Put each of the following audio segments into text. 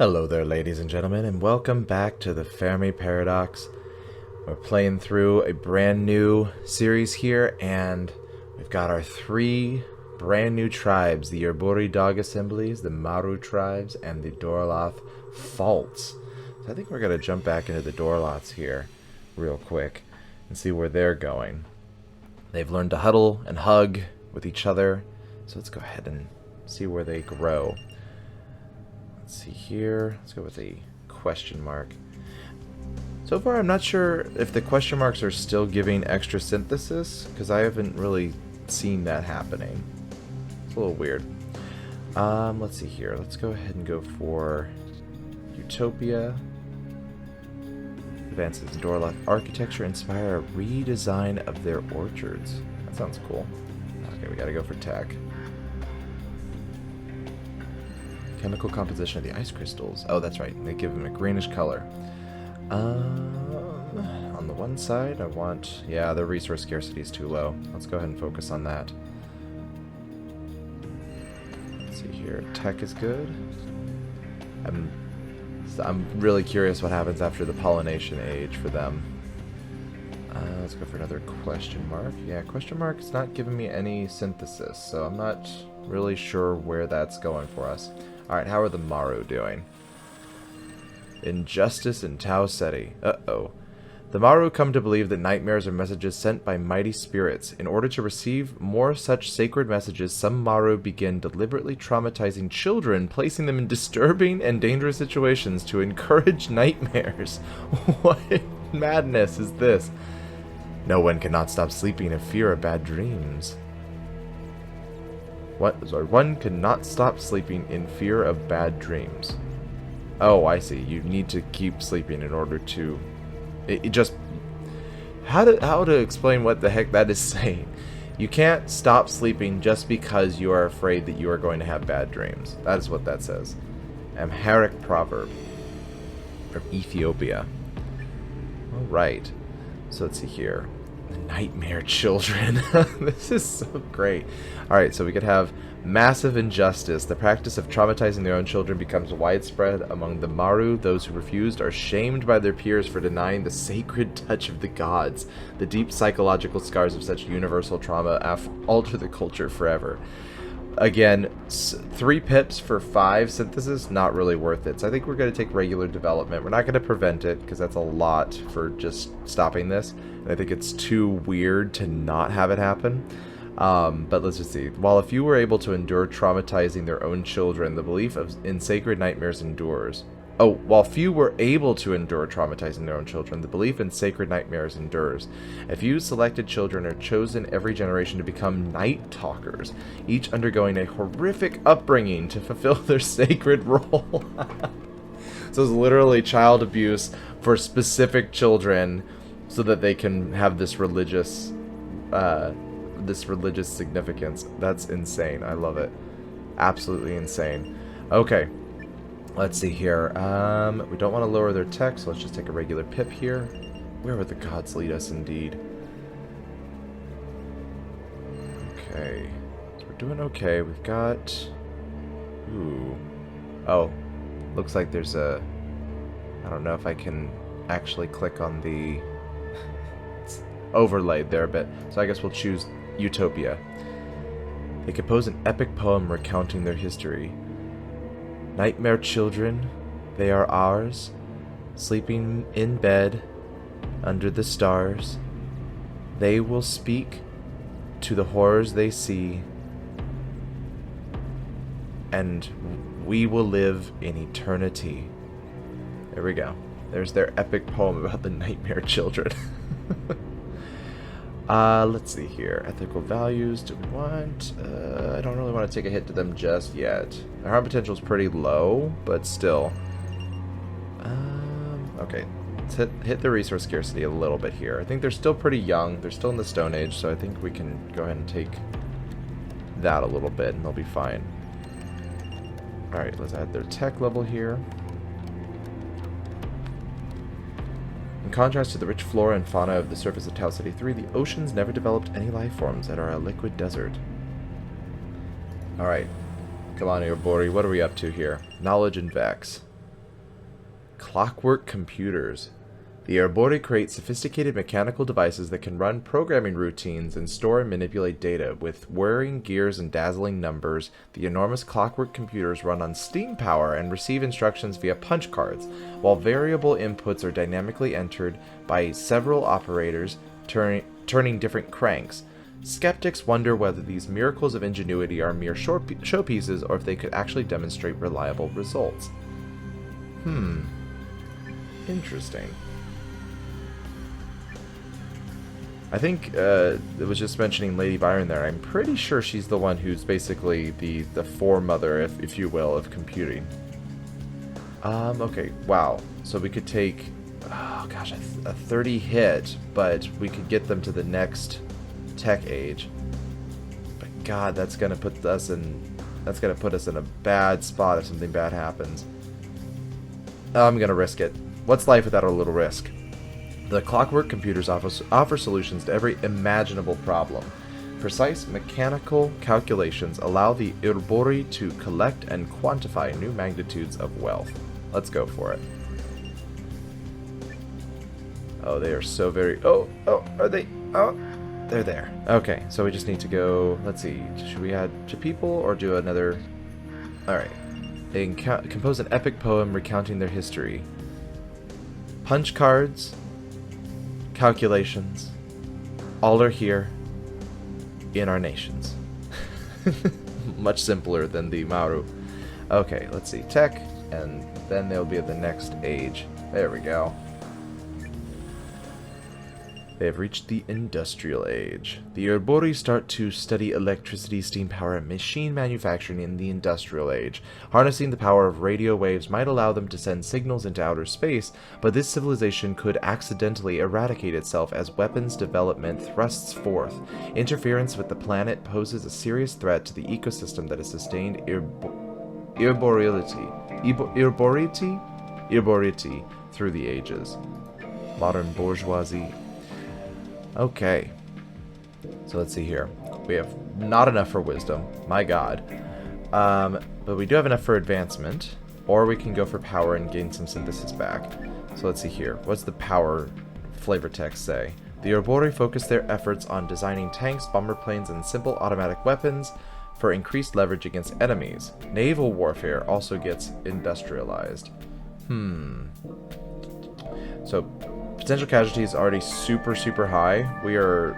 Hello there, ladies and gentlemen, and welcome back to the Fermi Paradox. We're playing through a brand new series here, and we've got our three brand new tribes, the Yerburi Dog Assemblies, the Maru tribes, and the Dorloth Faults. So I think we're going to jump back into the Dorloths here real quick and see where they're going. They've learned to huddle and hug with each other, so let's go ahead and see where they grow. Let's see here. Let's go with a question mark. So far, I'm not sure if the question marks are still giving extra synthesis, because I haven't really seen that happening. It's a little weird. Let's see here. Let's go ahead and go for Utopia. Advances in Dorloth architecture inspire a redesign of their orchards. That sounds cool. Okay, we gotta go for tech. Chemical composition of the ice crystals. Oh, that's right. They give them a greenish color. On the one side, I want... Yeah, the resource scarcity is too low. Let's go ahead and focus on that. Let's see here. Tech is good. I'm really curious what happens after the pollination age for them. Let's go for another question mark. Yeah, question mark is not giving me any synthesis, so I'm not really sure where that's going for us. Alright, how are the Maru doing? Injustice in Tau Ceti. Uh-oh. The Maru come to believe that nightmares are messages sent by mighty spirits. In order to receive more such sacred messages, some Maru begin deliberately traumatizing children, placing them in disturbing and dangerous situations to encourage nightmares. What madness is this? No one cannot stop sleeping in fear of bad dreams. What? Sorry, one cannot stop sleeping in fear of bad dreams. Oh, I see. You need to keep sleeping in order to... It just... How to explain what the heck that is saying? You can't stop sleeping just because you are afraid that you are going to have bad dreams. That is what that says. Amharic proverb from Ethiopia. Alright. So let's see here. Nightmare children. This is so great. Alright, so we could have massive injustice. The practice of traumatizing their own children becomes widespread among the Maru. Those who refused are shamed by their peers for denying the sacred touch of the gods. The deep psychological scars of such universal trauma alter the culture forever. Again, 3 pips for 5 synthesis, not really worth it. So I think we're going to take regular development. We're not going to prevent it, because that's a lot for just stopping this. And I think it's too weird to not have it happen. But let's just see. While a few were able to endure traumatizing their own children, the belief in sacred nightmares endures. Oh, while few were able to endure traumatizing their own children, the belief in sacred nightmares endures. A few selected children are chosen every generation to become night talkers, each undergoing a horrific upbringing to fulfill their sacred role. So it's literally child abuse for specific children so that they can have this religious significance. That's insane. I love it. Absolutely insane. Okay. Let's see here. We don't want to lower their tech, so let's just take a regular pip here. Where would the gods lead us, indeed? Okay. So we're doing okay. We've got... Ooh. Oh. Looks like there's a... I don't know if I can actually click on the... It's overlaid there a bit. So I guess we'll choose Utopia. They compose an epic poem recounting their history. Nightmare children, they are ours, sleeping in bed under the stars. They will speak to the horrors they see, and we will live in eternity. There we go. There's their epic poem about the nightmare children. Let's see here. Ethical values, do we want? I don't really want to take a hit to them just yet. Their harm potential is pretty low, but still. Okay. Let's hit the resource scarcity a little bit here. I think they're still pretty young. They're still in the Stone Age, so I think we can go ahead and take that a little bit, and they'll be fine. Alright, let's add their tech level here. In contrast to the rich flora and fauna of the surface of Tau Ceti 3, the oceans never developed any life forms and are a liquid desert. Alright. Come on, Yerburi, what are we up to here? Knowledge and Vex. Clockwork Computers. The Erebori create sophisticated mechanical devices that can run programming routines and store and manipulate data. With whirring gears and dazzling numbers, the enormous Clockwork Computers run on steam power and receive instructions via punch cards, while variable inputs are dynamically entered by several operators turning different cranks. Skeptics wonder whether these miracles of ingenuity are mere showpieces or if they could actually demonstrate reliable results. Interesting. I think it was just mentioning Lady Byron there. I'm pretty sure she's the one who's basically the foremother, if you will, of computing. Okay, wow. So we could take, oh gosh, a 30 hit, but we could get them to the next tech age. But God, that's gonna put us in a bad spot if something bad happens. I'm gonna risk it. What's life without a little risk? The Clockwork Computers offer solutions to every imaginable problem. Precise mechanical calculations allow the Erebori to collect and quantify new magnitudes of wealth. Let's go for it. Oh, they are so very... Oh, are they... Oh, they're there. Okay, so we just need to go... Let's see. Should we add to people or do another... Alright. They compose an epic poem recounting their history. Punch cards... Calculations, all are here in our nations. Much simpler than the Maru. Okay, let's see. Tech, and then they'll be at the next age. There we go. They have reached the industrial age. The Erebori start to study electricity, steam power, and machine manufacturing in the industrial age. Harnessing the power of radio waves might allow them to send signals into outer space, but this civilization could accidentally eradicate itself as weapons development thrusts forth. Interference with the planet poses a serious threat to the ecosystem that has sustained Ereboriety through the ages. Modern bourgeoisie. Okay, so let's see here. We have not enough for wisdom, my god. But we do have enough for advancement, or we can go for power and gain some synthesis back. So let's see here. What's the power flavor text say? The Erebori focus their efforts on designing tanks, bomber planes, and simple automatic weapons for increased leverage against enemies. Naval warfare also gets industrialized. So potential casualties already super high. We are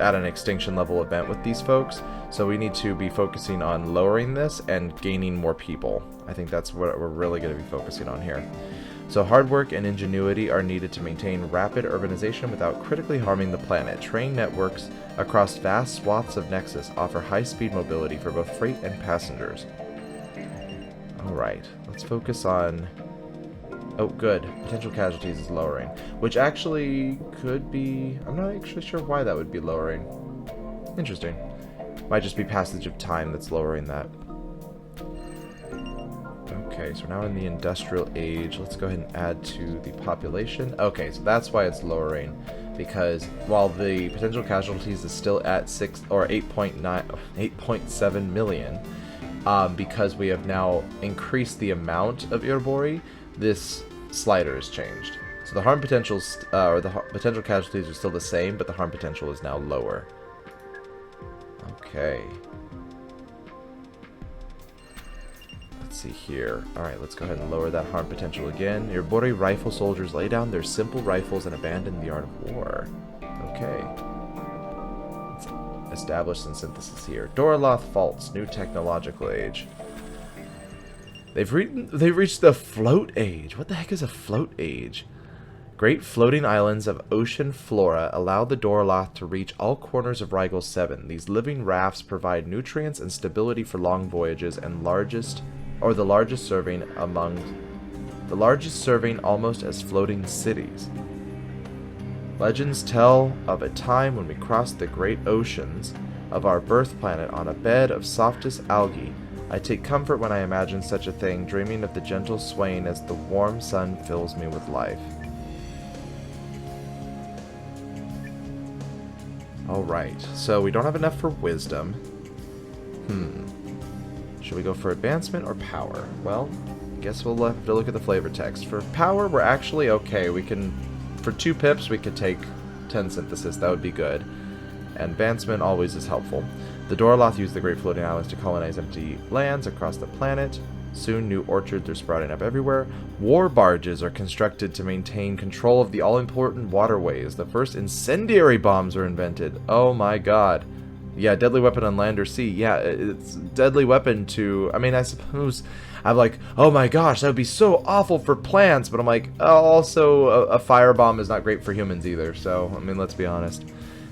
at an extinction level event with these folks, so we need to be focusing on lowering this and gaining more people. I think that's what we're really going to be focusing on here. So hard work and ingenuity are needed to maintain rapid urbanization without critically harming the planet. Train networks across vast swaths of Nexus offer high-speed mobility for both freight and passengers. Alright, let's focus on... Oh, good. Potential casualties is lowering. Which actually could be... I'm not actually sure why that would be lowering. Interesting. Might just be passage of time that's lowering that. Okay, so now in the industrial age, let's go ahead and add to the population. Okay, so that's why it's lowering. Because while the potential casualties is still at 6 or 8.7 million, because we have now increased the amount of Erebori, this slider has changed. So the harm potentials, or the potential casualties are still the same, but the harm potential is now lower. Okay. Let's see here. Alright, let's go ahead and lower that harm potential again. Erebori rifle soldiers lay down their simple rifles and abandon the art of war. Okay. Let's establish some synthesis here. Doraloth faults, new technological age. They've reached the float age. What the heck is a float age? Great floating islands of ocean flora allow the Doraloth to reach all corners of Rigel 7. These living rafts provide nutrients and stability for long voyages, and the largest serving almost as floating cities. Legends tell of a time when we crossed the great oceans of our birth planet on a bed of softest algae. I take comfort when I imagine such a thing, dreaming of the gentle swaying as the warm sun fills me with life. Alright, so we don't have enough for wisdom. Should we go for advancement or power? Well, Guess we'll have to look at the flavor text. For power, we're actually okay. We can, for 2 pips, we could take 10 synthesis. That would be good. And advancement always is helpful. The Dorloth use the Great Floating Islands to colonize empty lands across the planet. Soon, new orchards are sprouting up everywhere. War barges are constructed to maintain control of the all-important waterways. The first incendiary bombs were invented. Oh my god. Yeah, deadly weapon on land or sea. Yeah, it's deadly weapon to... I mean, I suppose... I'm like, oh my gosh, that would be so awful for plants. But I'm like, oh, also, a firebomb is not great for humans either. So, I mean, let's be honest.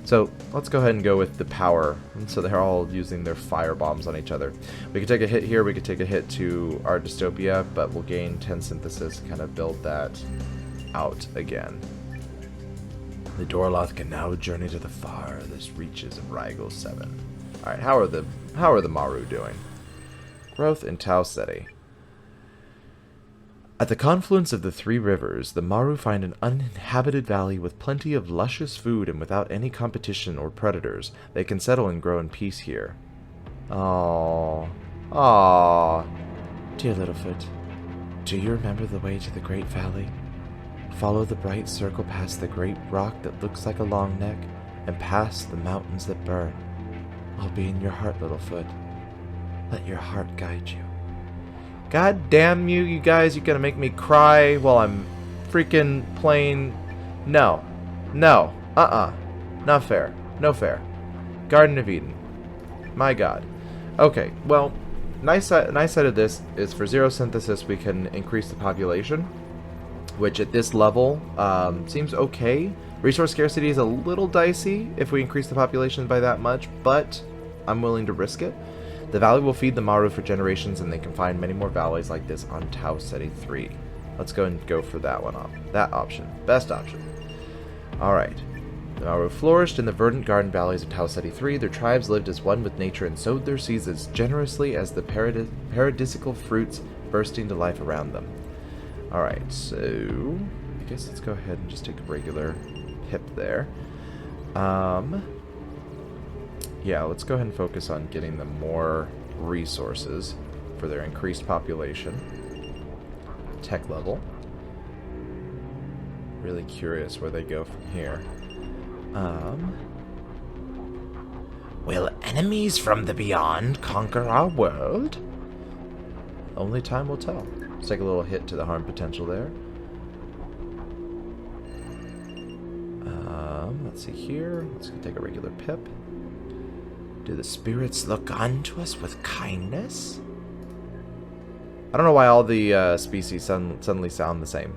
So, let's go ahead and go with the power. And so they're all using their fire bombs on each other. We could take a hit here. We could take a hit to our dystopia. But we'll gain 10 synthesis and kind of build that out again. The Dorloth can now journey to the farthest reaches of Rigel 7. Alright, how are the Maru doing? Growth in Tau Ceti. At the confluence of the 3 rivers, the Maru find an uninhabited valley with plenty of luscious food and without any competition or predators. They can settle and grow in peace here. Aww. Aww. Dear Littlefoot, do you remember the way to the Great Valley? Follow the bright circle past the great rock that looks like a long neck, and past the mountains that burn. I'll be in your heart, Littlefoot. Let your heart guide you. God damn you, you guys, you're gonna make me cry while I'm freaking playing... No. No. Not fair. No fair. Garden of Eden. My god. Okay, well, nice side of this is for 0 synthesis we can increase the population, which at this level seems okay. Resource scarcity is a little dicey if we increase the population by that much, but I'm willing to risk it. The valley will feed the Maru for generations, and they can find many more valleys like this on Tau Ceti 3. Let's go and go for that one. That option. Best option. Alright. The Maru flourished in the verdant garden valleys of Tau Ceti 3. Their tribes lived as one with nature and sowed their seeds as generously as the paradisical fruits bursting to life around them. Alright, so I guess let's go ahead and just take a regular pip there. Yeah, let's go ahead and focus on getting them more resources for their increased population. Tech level. Really curious where they go from here. Will enemies from the beyond conquer our world? Only time will tell. Let's take a little hit to the harm potential there. Let's see here. Let's take a regular pip. Do the spirits look on to us with kindness? I don't know why all the species suddenly sound the same.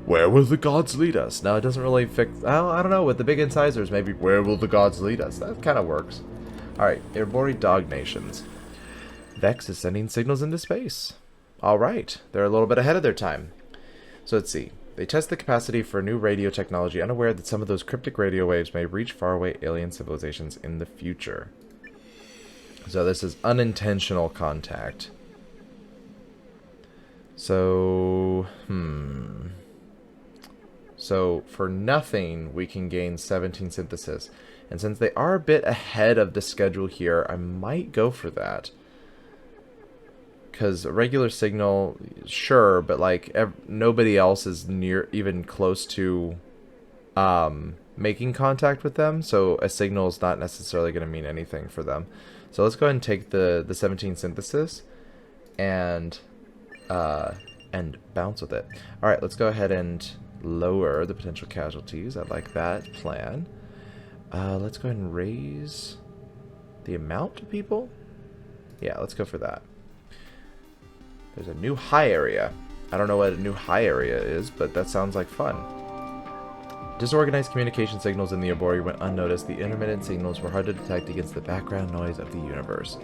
Where will the gods lead us? No, it doesn't really fix... I don't know. With the big incisors, maybe where will the gods lead us? That kind of works. Alright, Erebori Dog Nations. Vex is sending signals into space. Alright, they're a little bit ahead of their time. So let's see. They test the capacity for new radio technology, unaware that some of those cryptic radio waves may reach faraway alien civilizations in the future. So this is unintentional contact. So, So for nothing, we can gain 17 synthesis. And since they are a bit ahead of the schedule here, I might go for that. Because a regular signal, sure, but like nobody else is near, even close to making contact with them. So a signal is not necessarily going to mean anything for them. So let's go ahead and take the 17 synthesis and bounce with it. All right, let's go ahead and lower the potential casualties. I like that plan. Let's go ahead and raise the amount of people. Yeah, let's go for that. There's a new high area. I don't know what a new high area is, but that sounds like fun. Disorganized communication signals in the Erebori went unnoticed. The intermittent signals were hard to detect against the background noise of the universe.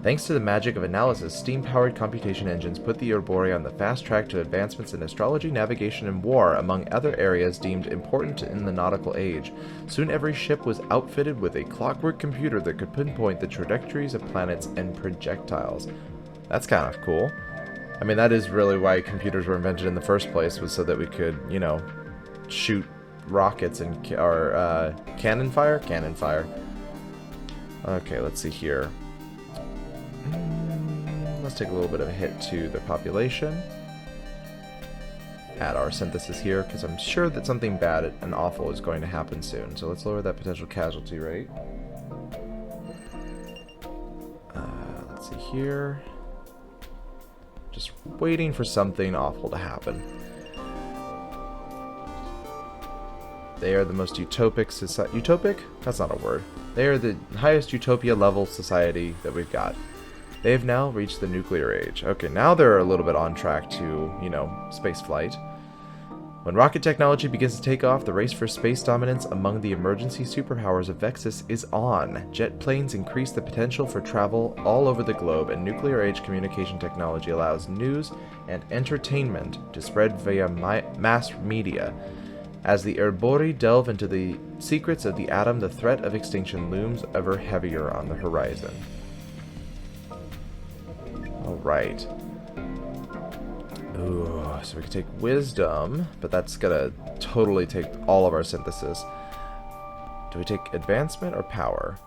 Thanks to the magic of analysis, steam-powered computation engines put the Erebori on the fast track to advancements in astrology, navigation, and war, among other areas deemed important in the nautical age. Soon every ship was outfitted with a clockwork computer that could pinpoint the trajectories of planets and projectiles. That's kind of cool. I mean, that is really why computers were invented in the first place, was so that we could, you know, shoot rockets and cannon fire. Okay, let's see here. Let's take a little bit of a hit to the population. Add our synthesis here, because I'm sure that something bad and awful is going to happen soon. So let's lower that potential casualty rate. Let's see here. Just waiting for something awful to happen. They are the most utopic society. Utopic? That's not a word. They are the highest utopia level society that we've got. They have now reached the nuclear age. Okay, now they're a little bit on track to, you know, space flight. When rocket technology begins to take off, the race for space dominance among the emergency superpowers of Vexus is on. Jet planes increase the potential for travel all over the globe, and nuclear age communication technology allows news and entertainment to spread via mass media. As the Erbori delve into the secrets of the atom, the threat of extinction looms ever heavier on the horizon. Alright. Ooh, so we can take wisdom, but that's gonna totally take all of our synthesis. Do we take advancement or power?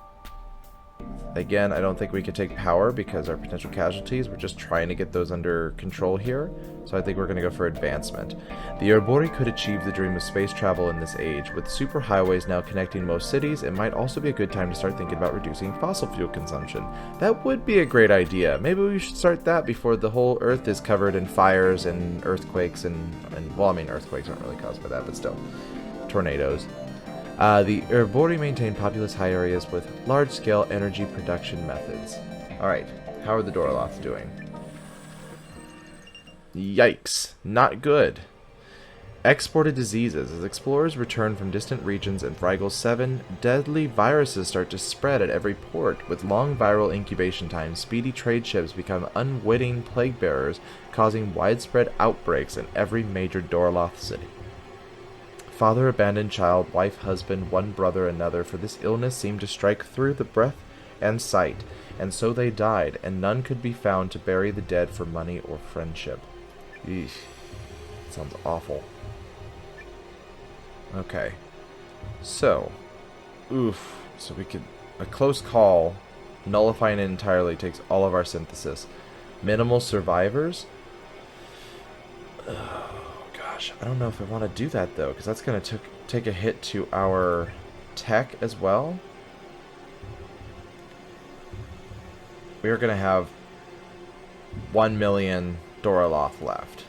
Again, I don't think we could take power because our potential casualties, we're just trying to get those under control here. So I think we're going to go for advancement. The Erbori could achieve the dream of space travel in this age. With superhighways now connecting most cities, it might also be a good time to start thinking about reducing fossil fuel consumption. That would be a great idea. Maybe we should start that before the whole Earth is covered in fires and earthquakes and well, I mean, earthquakes aren't really caused by that, but still. Tornadoes. The Erbori maintain populous high areas with large-scale energy production methods. Alright, how are the Dorloths doing? Yikes, not good. Exported diseases. As explorers return from distant regions in Frigel 7, deadly viruses start to spread at every port. With long viral incubation times, speedy trade ships become unwitting plague bearers, causing widespread outbreaks in every major Dorloth city. Father abandoned child, wife, husband, one brother, another, for this illness seemed to strike through the breath and sight, and so they died, and none could be found to bury the dead for money or friendship. Eesh. Sounds awful. Okay. So. Oof. So we could... A close call. Nullifying it entirely takes all of our synthesis. Minimal survivors? I don't know if I want to do that, though, because that's going to take a hit to our tech as well. We are going to have 1 million Doroloth left.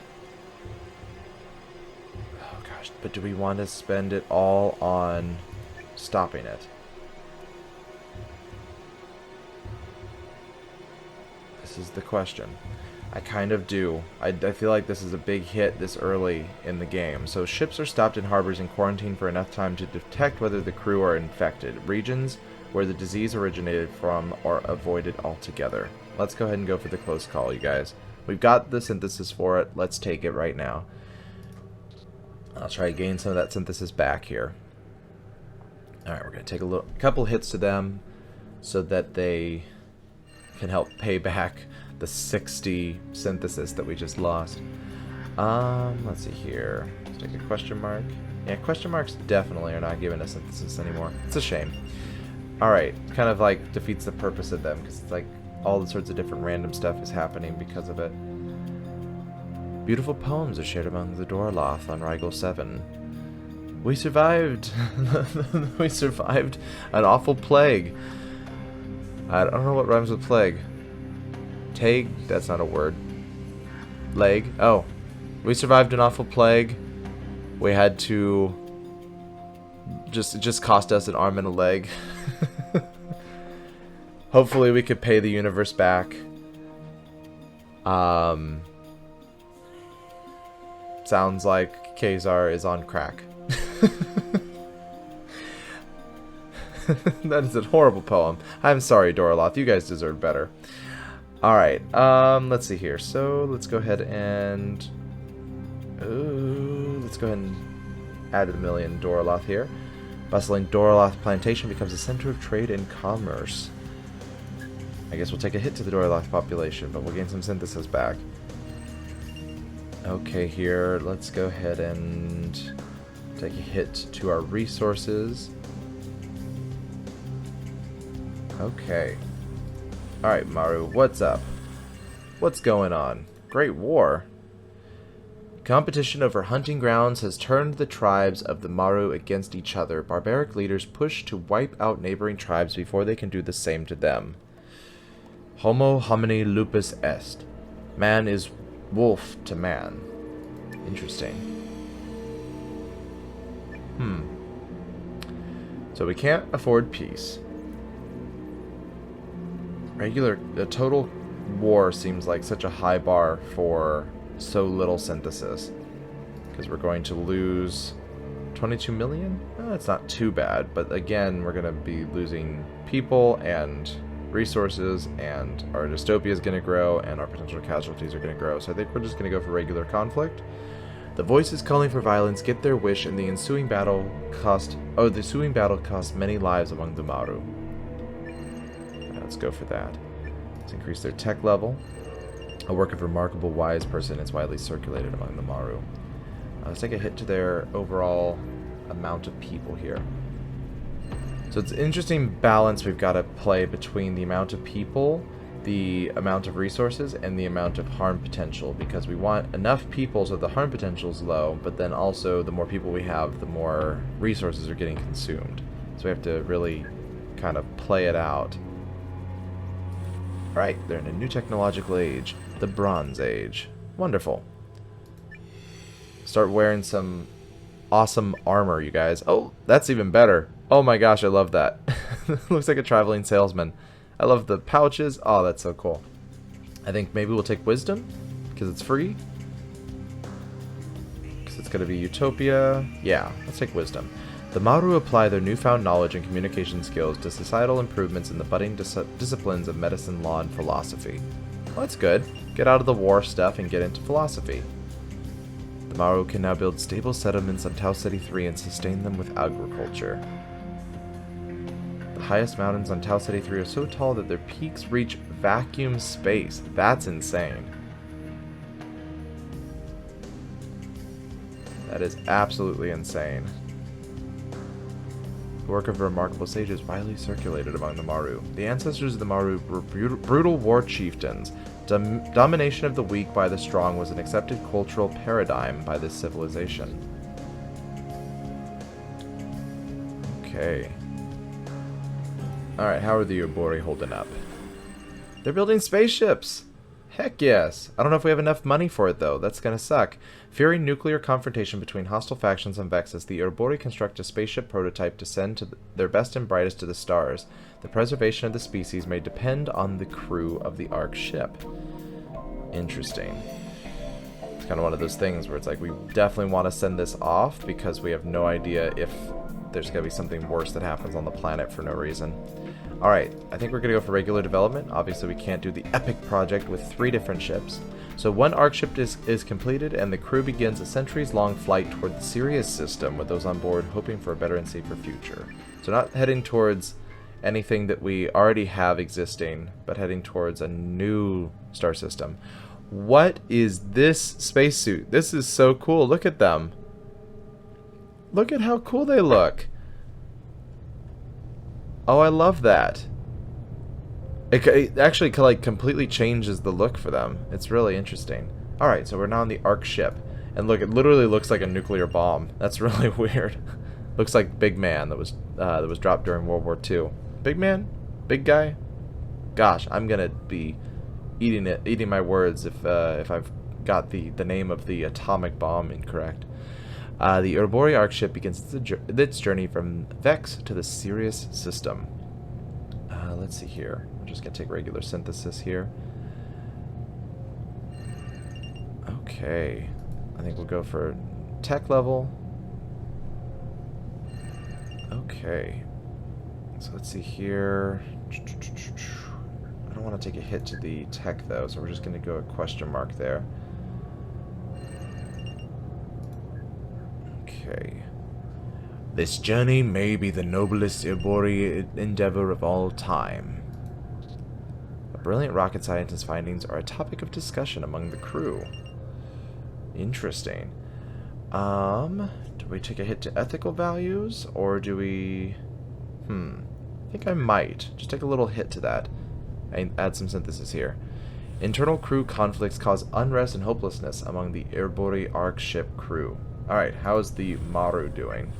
Oh, gosh. But do we want to spend it all on stopping it? This is the question. I kind of do. I feel like this is a big hit this early in the game. So ships are stopped in harbors and quarantined for enough time to detect whether the crew are infected. Regions where the disease originated from are avoided altogether. Let's go ahead and go for the close call, you guys. We've got the synthesis for it. Let's take it right now. I'll try to gain some of that synthesis back here. Alright, we're going to take a couple hits to them so that they can help pay back the 60 synthesis that we just lost. Let's see here. Let's take a question mark. Yeah, question marks definitely are not giving us synthesis anymore. It's a shame. Alright, kind of like defeats the purpose of them, because it's like all the sorts of different random stuff is happening because of it. Beautiful poems are shared among the Dorloth on Rigel 7. We survived! We survived an awful plague. I don't know what rhymes with plague. Tag? That's not a word. Leg? Oh. We survived an awful plague. We had to... It just cost us an arm and a leg. Hopefully we could pay the universe back. Sounds like Kazar is on crack. That is a horrible poem. I'm sorry, Doroloth. You guys deserve better. Alright, let's see here. So, let's go ahead and... let's go ahead and add a million Doroloth here. Bustling Doroloth plantation becomes a center of trade and commerce. I guess we'll take a hit to the Doroloth population, but we'll gain some synthesis back. Okay, here, let's go ahead and take a hit to our resources. Okay. Alright, Maru, what's up? What's going on? Great war. Competition over hunting grounds has turned the tribes of the Maru against each other. Barbaric leaders push to wipe out neighboring tribes before they can do the same to them. Homo homini lupus est. Man is wolf to man. Interesting. So we can't afford peace. A total war seems like such a high bar for so little synthesis. Because we're going to lose 22 million? That's not too bad, but again, we're going to be losing people and resources, and our dystopia is going to grow, and our potential casualties are going to grow. So I think we're just going to go for regular conflict. The voices calling for violence get their wish, and the ensuing battle cost many lives among the Maru. Let's go for that. Let's increase their tech level. A work of remarkable wise person is widely circulated among the Maru. Let's take a hit to their overall amount of people here. So it's an interesting balance we've got to play between the amount of people, the amount of resources, and the amount of harm potential, because we want enough people so the harm potential is low, but then also the more people we have, the more resources are getting consumed. So we have to really kind of play it out. Alright, they're in a new technological age, the Bronze Age. Wonderful. Start wearing some awesome armor, you guys. Oh, that's even better. Oh my gosh, I love that. Looks like a traveling salesman. I love the pouches. Oh, that's so cool. I think maybe we'll take wisdom because it's free. Because it's going to be utopia. Yeah, let's take wisdom. The Maru apply their newfound knowledge and communication skills to societal improvements in the budding disciplines of medicine, law, and philosophy. Well, that's good. Get out of the war stuff and get into philosophy. The Maru can now build stable settlements on Tau Ceti 3 and sustain them with agriculture. The highest mountains on Tau Ceti 3 are so tall that their peaks reach vacuum space. That's insane. That is absolutely insane. The work of a remarkable sage is widely circulated among the Maru. The ancestors of the Maru were brutal war chieftains. Domination of the weak by the strong was an accepted cultural paradigm by this civilization. Okay. Alright, how are the Urobori holding up? They're building spaceships! Heck yes! I don't know if we have enough money for it though, that's gonna suck. Fearing nuclear confrontation between hostile factions on Vexus, the Urobori construct a spaceship prototype to send their best and brightest to the stars. The preservation of the species may depend on the crew of the Ark ship. Interesting. It's kind of one of those things where it's like, we definitely want to send this off because we have no idea if there's going to be something worse that happens on the planet for no reason. Alright, I think we're going to go for regular development. Obviously we can't do the epic project with 3 different ships. So one Ark ship is completed, and the crew begins a centuries-long flight toward the Sirius system, with those on board hoping for a better and safer future. So not heading towards anything that we already have existing, but heading towards a new star system. What is this spacesuit? This is so cool. Look at them. Look at how cool they look. Oh, I love that. It actually like completely changes the look for them. It's really interesting. Alright, so we're now on the Ark ship. And look, it literally looks like a nuclear bomb. That's really weird. Looks like Big Man that was dropped during World War II. Big Man? Big guy? Gosh, I'm gonna be eating my words if I've got the name of the atomic bomb incorrect. The Urobori Ark ship begins its journey from Vex to the Sirius system. Let's see here. I'm just gonna take regular synthesis here. Okay. I think we'll go for tech level. Okay. So let's see here. I don't want to take a hit to the tech though, so we're just going to go a question mark there. Okay. This journey may be the noblest Urobori endeavor of all time. A brilliant rocket scientist's findings are a topic of discussion among the crew. Interesting. Do we take a hit to ethical values, or do we... I think I might. Just take a little hit to that. And add some synthesis here. Internal crew conflicts cause unrest and hopelessness among the Erebori Ark ship crew. Alright, how is the Maru doing?